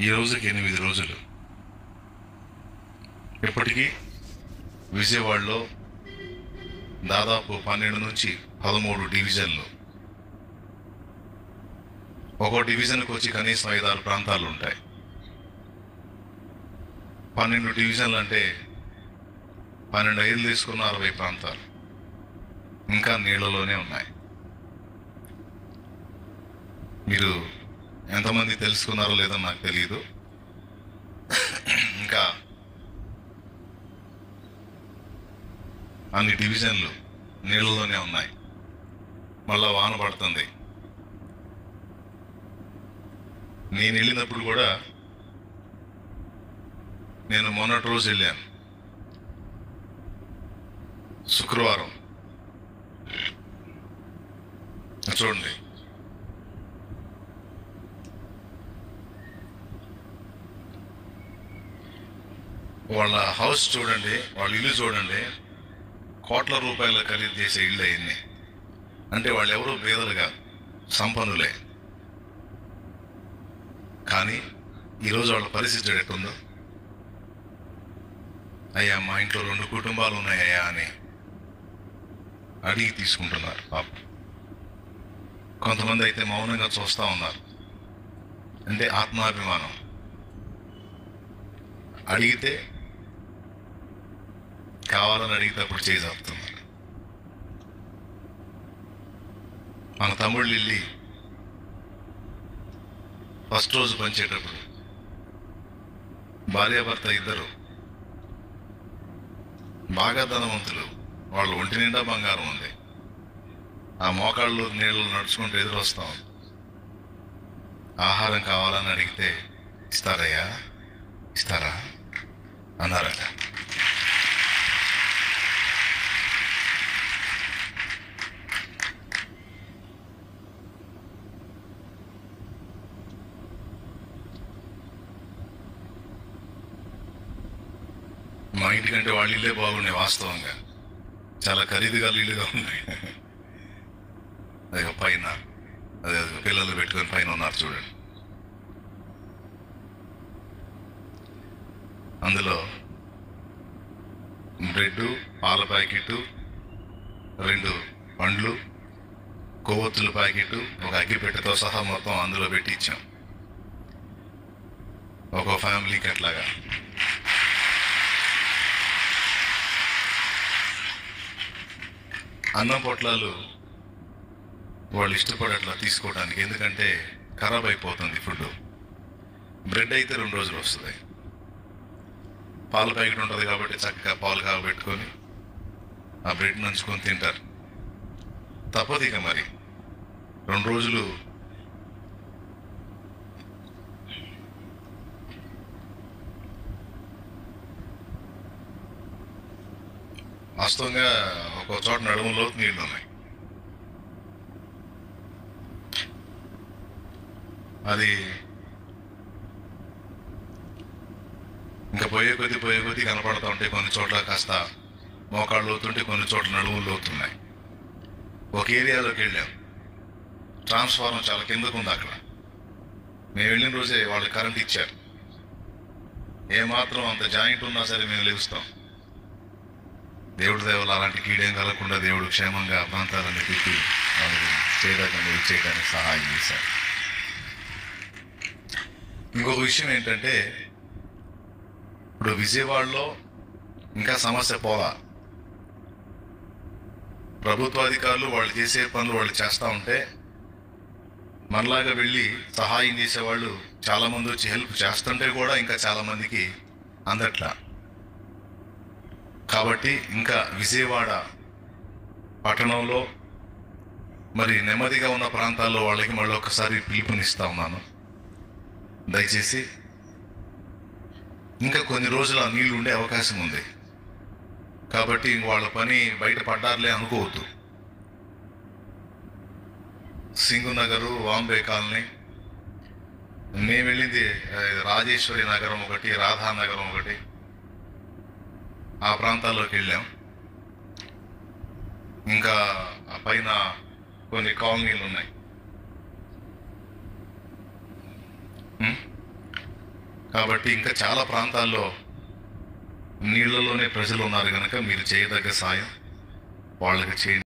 ఈ రోజుకి 8 రోజులు. ఇప్పటికీ విజయవాడలో దాదాపు 12 నుంచి 13 డివిజన్లు. ఒక్కో డివిజన్కి వచ్చి కనీసం 5-6 ప్రాంతాలు ఉంటాయి. 12 డివిజన్లు అంటే 12 ఐదులు తీసుకున్న 60 ప్రాంతాలు ఇంకా నీళ్ళలోనే ఉన్నాయి. మీరు ఎంతమంది తెలుసుకున్నారో లేదో నాకు తెలియదు. ఇంకా అన్ని డివిజన్లు నీళ్ళలోనే ఉన్నాయి. మళ్ళా వాన పడుతుంది. నేను వెళ్ళినప్పుడు కూడా, నేను మొన్నటి రోజు వెళ్ళాను, శుక్రవారం. చూడండి, వాళ్ళ హౌస్ చూడండి, వాళ్ళ ఇల్లు చూడండి. కోట్ల రూపాయల ఖరీదు చేసే ఇళ్ళు అయింది. అంటే వాళ్ళు ఎవరో పేదలుగా సంపన్నులే. కానీ ఈరోజు వాళ్ళ పరిస్థితి ఎట్టుందో, అయ్యా మా ఇంట్లో 2 కుటుంబాలు ఉన్నాయ్యా అని అడిగి తీసుకుంటున్నారు పాపం. కొంతమంది అయితే మౌనంగా చూస్తూ ఉన్నారు. అంటే ఆత్మాభిమానం. అడిగితే, కావాలని అడిగితే అప్పుడు చేజాపుతున్నారు. మన తమ్ముళ్ళు వెళ్ళి ఫస్ట్ రోజు పంచేటప్పుడు భార్యాభర్త ఇద్దరు బాగా ధనవంతులు, వాళ్ళు ఒంటి నిండా బంగారం ఉంది. ఆ మోకాళ్ళు నీళ్ళు నడుచుకుంటూ ఎదురొస్తాం. ఆహారం కావాలని అడిగితే ఇస్తారయ్యా, ఇస్తారా అన్నారట. మా ఇంటికంటే వాళ్ళ ఇల్లే బాగున్నాయి. వాస్తవంగా చాలా ఖరీదుగా ఇల్లుగా ఉన్నాయి. అదే పైన, అదే పిల్లలు పెట్టుకొని పైన ఉన్నారు చూడండి. అందులో బ్రెడ్, పాల ప్యాకెట్, 2 పండ్లు, కొవ్వొత్తుల ప్యాకెట్, ఒక అగ్గిపెట్టెతో సహా మొత్తం అందులో పెట్టి ఇచ్చాం ఒక ఫ్యామిలీకి. అట్లాగా అన్నం పొట్లాలు వాళ్ళు ఇష్టపడట్లా తీసుకోవడానికి, ఎందుకంటే ఖరాబ్ అయిపోతుంది ఫుడ్. బ్రెడ్ అయితే 2 రోజులు వస్తుంది. పాల ప్యాకెట్ ఉంటుంది కాబట్టి చక్కగా పాలు కాబెట్టుకొని ఆ బ్రెడ్ నంచుకొని తింటారు. తప్పదు ఇక మరి 2 రోజులు. వాస్తవంగా ఒక్కో చోట నడుములో నీళ్లు ఉన్నాయి. అది ఇంకా పోయే కొద్దీ కనపడతా ఉంటాయి. కొన్ని చోట్ల కాస్త మోకాళ్ళు లోతుంటే, కొన్ని చోట్ల నడుములు లోతున్నాయి. ఒక ఏరియాలోకి వెళ్ళాం, ట్రాన్స్ఫార్మర్ చాలా కిందకు ఉంది. అక్కడ మేము వెళ్ళిన రోజే వాళ్ళు కరెంట్ ఇచ్చారు. ఏమాత్రం అంత జాయింట్ ఉన్నా సరే మేము లెగుస్తాం. దేవుడి దేవలు అలాంటి కీడేం కలగకుండా దేవుడు క్షేమంగా ప్రాంతాలన్నీ తిప్పి వాళ్ళకి చేయడానికి సహాయం చేశారు. ఇంకొక విషయం ఏంటంటే, ఇప్పుడు విజయవాడలో ఇంకా సమస్య పోలా. ప్రభుత్వాధికారులు వాళ్ళు చేసే పనులు వాళ్ళు చేస్తూ ఉంటే, మనలాగా వెళ్ళి సహాయం చేసేవాళ్ళు చాలామంది వచ్చి హెల్ప్ చేస్తుంటే కూడా ఇంకా చాలామందికి అందట్లా. కాబట్టి ఇంకా విజయవాడ పట్టణంలో మరి నెమ్మదిగా ఉన్న ప్రాంతాల్లో వాళ్ళకి మళ్ళీ ఒకసారి పిలుపునిస్తా ఉన్నాను. దయచేసి ఇంకా కొన్ని రోజులు ఆ నీళ్లు ఉండే అవకాశం ఉంది. కాబట్టి వాళ్ళ పని బయట పడ్డారులే అనుకోవద్దు. సింగు నగరు, వాంబే కాలనీ, మేము వెళ్ళింది రాజేశ్వరి నగరం ఒకటి, రాధానగరం ఒకటి, ఆ ప్రాంతాల్లోకి వెళ్ళాం. ఇంకా పైన కొన్ని కాలనీలు ఉన్నాయి. కాబట్టి ఇంకా చాలా ప్రాంతాల్లో నీళ్ళలోనే ప్రజలు ఉన్నారు కనుక మీరు చేయదగ్గ సాయం వాళ్ళకి చేయండి.